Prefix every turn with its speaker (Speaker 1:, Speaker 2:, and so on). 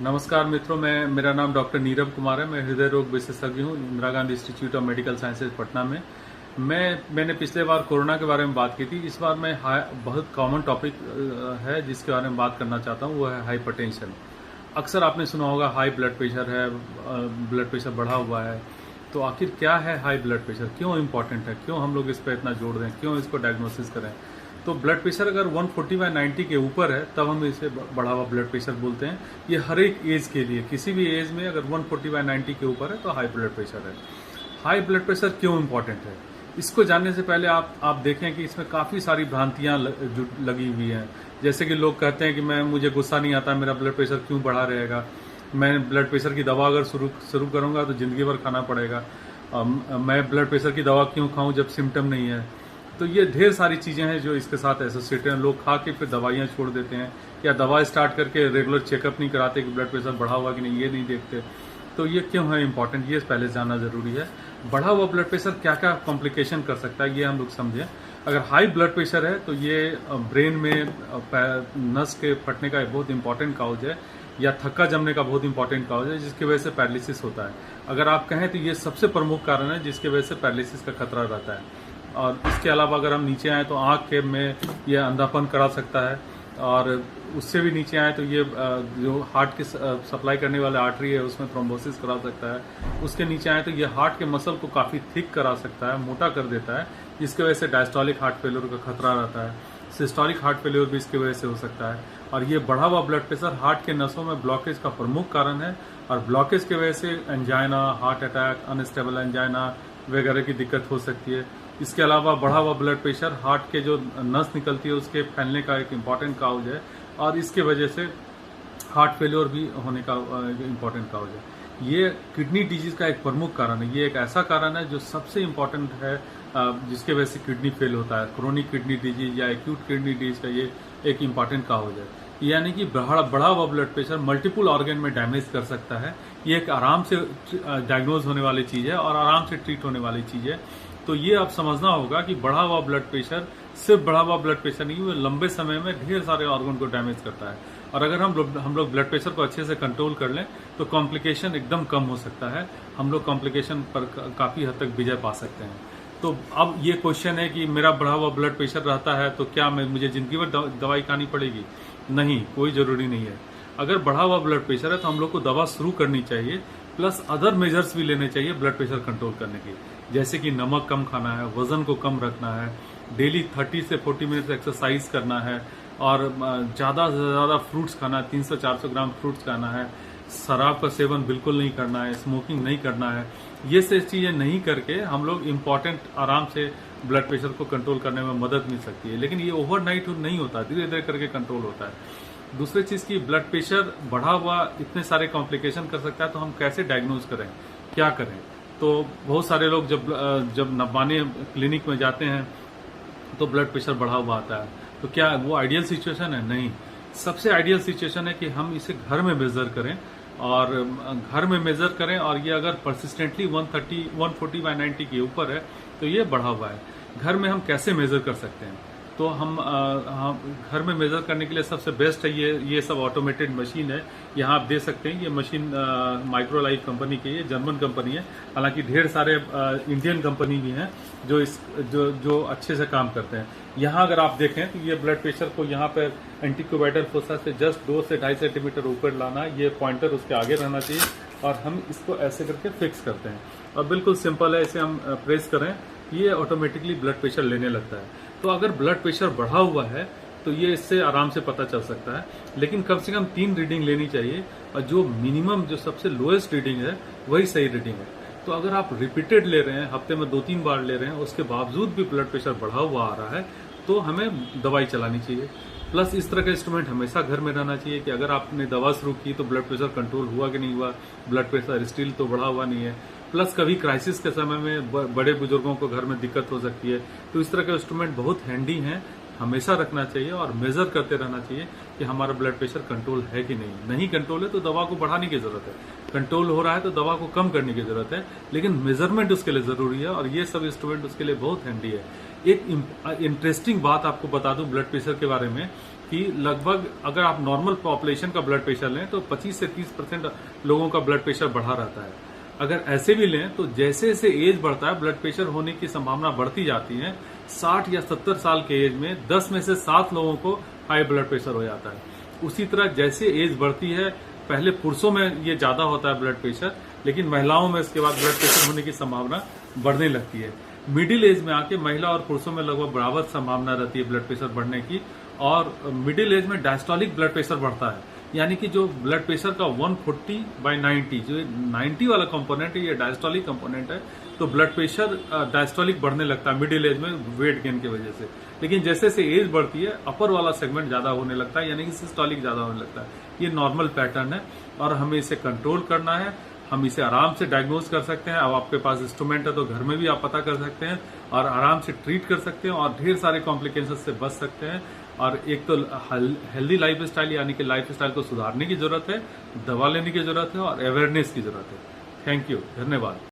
Speaker 1: नमस्कार मित्रों, मेरा नाम डॉक्टर नीरव कुमार है। मैं हृदय रोग विशेषज्ञ हूँ Indira Gandhi institute of medical sciences Patna में। मैंने पिछले बार कोरोना के बारे में बात की थी। इस बार मैं बहुत कॉमन टॉपिक है जिसके बारे में बात करना चाहता हूँ, वो है हाइपरटेंशन। अक्सर आपने सुना होगा हाई ब्लड प्रेशर है, ब्लड प्रेशर बढ़ा हुआ है। तो आखिर क्या है हाई ब्लड प्रेशर, क्यों इम्पोर्टेंट है, क्यों हम लोग इस पर इतना जोर दें, क्यों इसको डायग्नोसिस करें। तो ब्लड प्रेशर अगर 140/90 के ऊपर है तब हम इसे बढ़ा हुआ ब्लड प्रेशर बोलते हैं। ये हर एक एज के लिए, किसी भी एज में अगर 140/90 के ऊपर है तो हाई ब्लड प्रेशर है। हाई ब्लड प्रेशर क्यों इम्पोर्टेंट है, इसको जानने से पहले आप देखें कि इसमें काफ़ी सारी भ्रांतियां लगी हुई हैं। जैसे कि लोग कहते हैं कि मुझे गुस्सा नहीं आता, मेरा ब्लड प्रेशर क्यों बढ़ा रहेगा। मैं ब्लड प्रेशर की दवा अगर शुरू करूंगा तो जिंदगी भर खाना पड़ेगा। मैं ब्लड प्रेशर की दवा क्यों खाऊं जब सिम्टम नहीं है। तो ये ढेर सारी चीज़ें हैं जो इसके साथ एसोसिएटेड हैं। लोग खा के फिर दवाइयाँ छोड़ देते हैं, या दवा स्टार्ट करके रेगुलर चेकअप नहीं कराते कि ब्लड प्रेशर बढ़ा हुआ कि नहीं, ये नहीं देखते। तो ये क्यों है इम्पोर्टेंट, ये पहले जानना जरूरी है। बढ़ा हुआ ब्लड प्रेशर क्या क्या कॉम्प्लिकेशन कर सकता है, ये हम लोग समझें। अगर हाई ब्लड प्रेशर है तो ये ब्रेन में नस के फटने का एक बहुत इंपॉर्टेंट काउज है, या थक्का जमने का बहुत इंपॉर्टेंट काउज है, जिसकी वजह से पैरालिसिस होता है। अगर आप कहें तो ये सबसे प्रमुख कारण है जिसकी वजह से पैरालिसिस का खतरा रहता है। और इसके अलावा अगर हम नीचे आए तो आँख के में ये अंधापन करा सकता है, और उससे भी नीचे आए तो ये जो हार्ट की सप्लाई करने वाला आर्टरी है उसमें थ्रोम्बोसिस करा सकता है। उसके नीचे आए तो ये हार्ट के मसल को काफ़ी थिक करा सकता है, मोटा कर देता है, जिसकी वजह से डायस्टोलिक हार्ट फेलियर का खतरा रहता है। सिस्टोलिक हार्ट फेलियर भी इसकी वजह से हो सकता है। और ये बढ़ा हुआ ब्लड प्रेशर हार्ट के नसों में ब्लॉकेज का प्रमुख कारण है, और ब्लॉकेज की वजह से angina, heart attack, unstable angina वगैरह की दिक्कत हो सकती है। इसके अलावा बढ़ा हुआ ब्लड प्रेशर हार्ट के जो नस निकलती है उसके फैलने का एक इम्पॉर्टेंट काउज है, और इसके वजह से हार्ट फेलियर भी होने का इम्पॉर्टेंट काउज है। ये किडनी डिजीज का एक प्रमुख कारण है। ये एक ऐसा कारण है जो सबसे इम्पॉर्टेंट है, जिसके वजह से किडनी फेल होता है। क्रोनिक किडनी डिजीज या एक्यूट किडनी डिजीज का ये एक इम्पॉर्टेंट काउज है। यानी कि बढ़ा हुआ ब्लड प्रेशर मल्टीपल ऑर्गन में डैमेज कर सकता है। ये एक आराम से डायग्नोज होने वाली चीज़ है और आराम से ट्रीट होने वाली चीज़ है। तो ये आप समझना होगा कि बढ़ा हुआ ब्लड प्रेशर सिर्फ बढ़ा हुआ ब्लड प्रेशर नहीं, वो लंबे समय में ढेर सारे ऑर्गन को डैमेज करता है। और अगर हम लोग ब्लड प्रेशर को अच्छे से कंट्रोल कर लें तो कॉम्प्लिकेशन एकदम कम हो सकता है। हम लोग कॉम्प्लिकेशन पर काफ़ी हद तक विजय पा सकते हैं। तो अब ये क्वेश्चन है कि मेरा बढ़ा हुआ ब्लड प्रेशर रहता है तो क्या मुझे जिंदगी भर दवाई खानी पड़ेगी? नहीं, कोई ज़रूरी नहीं है। अगर बढ़ा हुआ ब्लड प्रेशर है तो हम लोग को दवा शुरू करनी चाहिए, प्लस अदर मेजर्स भी लेने चाहिए ब्लड प्रेशर कंट्रोल करने के, जैसे कि नमक कम खाना है, वजन को कम रखना है, डेली 30 से 40 मिनट्स एक्सरसाइज करना है, और ज़्यादा से ज़्यादा फ्रूट्स खाना है, 300-400 ग्राम फ्रूट्स खाना है, शराब का सेवन बिल्कुल नहीं करना है, स्मोकिंग नहीं करना है। ये सब चीज़ें नहीं करके हम लोग इम्पॉर्टेंट आराम से ब्लड प्रेशर को कंट्रोल करने में मदद मिल सकती है। लेकिन ये ओवरनाइट नहीं होता, धीरे धीरे करके कंट्रोल होता है। दूसरी चीज़ की ब्लड प्रेशर बढ़ा हुआ इतने सारे कॉम्प्लिकेशन कर सकता है, तो हम कैसे डायग्नोज करें, क्या करें। तो बहुत सारे लोग जब नबाने क्लिनिक में जाते हैं तो ब्लड प्रेशर बढ़ा हुआ आता है, तो क्या वो आइडियल सिचुएशन है? नहीं। सबसे आइडियल सिचुएशन है कि हम इसे घर में मेजर करें, और घर में मेजर करें, और ये अगर परसिस्टेंटली 140/90 के ऊपर है तो ये बढ़ा हुआ है। घर में हम कैसे मेजर कर सकते हैं? तो हम घर में मेजर करने के लिए सबसे बेस्ट है ये सब ऑटोमेटेड मशीन है। यहाँ आप देख सकते हैं ये मशीन माइक्रोलाइफ कंपनी की है, जर्मन कंपनी है। हालांकि ढेर सारे इंडियन कंपनी भी हैं जो अच्छे से काम करते हैं। यहाँ अगर आप देखें तो ये ब्लड प्रेशर को यहाँ पर एंटीक्यूबाइटल फोसा से जस्ट 2 से 2.5 सेंटीमीटर ऊपर लाना, ये पॉइंटर उसके आगे रहना चाहिए, और हम इसको ऐसे करके फिक्स करते हैं। और बिल्कुल सिंपल है, इसे हम प्रेस करें, ये ऑटोमेटिकली ब्लड प्रेशर लेने लगता है। तो अगर ब्लड प्रेशर बढ़ा हुआ है तो ये इससे आराम से पता चल सकता है। लेकिन कम से कम 3 रीडिंग लेनी चाहिए, और जो मिनिमम जो सबसे लोएस्ट रीडिंग है वही सही रीडिंग है। तो अगर आप रिपीटेड ले रहे हैं, हफ्ते में 2-3 बार ले रहे हैं, उसके बावजूद भी ब्लड प्रेशर बढ़ा हुआ आ रहा है, तो हमें दवाई चलानी चाहिए। प्लस इस तरह का इंस्ट्रूमेंट हमेशा घर में रहना चाहिए कि अगर आपने दवा शुरू की तो ब्लड प्रेशर कंट्रोल हुआ कि नहीं हुआ, ब्लड प्रेशर स्टिल तो बढ़ा हुआ नहीं है। प्लस कभी क्राइसिस के समय में बड़े बुजुर्गों को घर में दिक्कत हो सकती है, तो इस तरह के इंस्ट्रूमेंट बहुत हैंडी हैं, हमेशा रखना चाहिए और मेजर करते रहना चाहिए कि हमारा ब्लड प्रेशर कंट्रोल है कि नहीं कंट्रोल है तो दवा को बढ़ाने की जरूरत है, कंट्रोल हो रहा है तो दवा को कम करने की जरूरत है, लेकिन मेजरमेंट उसके लिए जरूरी है, और ये सब इंस्ट्रूमेंट उसके लिए बहुत हैंडी है। एक इंटरेस्टिंग बात आपको बता दूं ब्लड प्रेशर के बारे में कि लगभग अगर आप नॉर्मल पॉपुलेशन का ब्लड प्रेशर लें तो 25 से 30% लोगों का ब्लड प्रेशर बढ़ा रहता है। अगर ऐसे भी लें तो जैसे जैसे एज बढ़ता है ब्लड प्रेशर होने की संभावना बढ़ती जाती है। 60 या 70 साल के एज में 10 में से 7 लोगों को हाई ब्लड प्रेशर हो जाता है। उसी तरह जैसे एज बढ़ती है, पहले पुरुषों में ये ज्यादा होता है ब्लड प्रेशर, लेकिन महिलाओं में इसके बाद ब्लड प्रेशर होने की संभावना बढ़ने लगती है। मिडिल एज में आके महिला और पुरुषों में लगभग बराबर संभावना रहती है ब्लड प्रेशर बढ़ने की, और मिडिल एज में डायस्टोलिक ब्लड प्रेशर बढ़ता है, यानी कि जो ब्लड प्रेशर का 140/90 जो 90 वाला कंपोनेंट है, ये डायस्टोलिक कंपोनेंट है, तो ब्लड प्रेशर डायस्टोलिक बढ़ने लगता है मिडिल एज में वेट गेन की वजह से। लेकिन जैसे जैसे एज बढ़ती है अपर वाला सेगमेंट ज्यादा होने लगता है, यानी कि सिस्टोलिक ज्यादा होने लगता है। ये नॉर्मल पैटर्न है और हमें इसे कंट्रोल करना है। हम इसे आराम से डायग्नोज कर सकते हैं। अब आपके पास इंस्ट्रूमेंट है तो घर में भी आप पता कर सकते हैं और आराम से ट्रीट कर सकते हैं और ढेर सारे कॉम्प्लिकेशन से बच सकते हैं। और एक तो हेल्दी लाइफ स्टाइल, यानी कि लाइफ स्टाइल को सुधारने की जरूरत है, दवा लेने की जरूरत है और अवेयरनेस की जरूरत है। थैंक यू, धन्यवाद।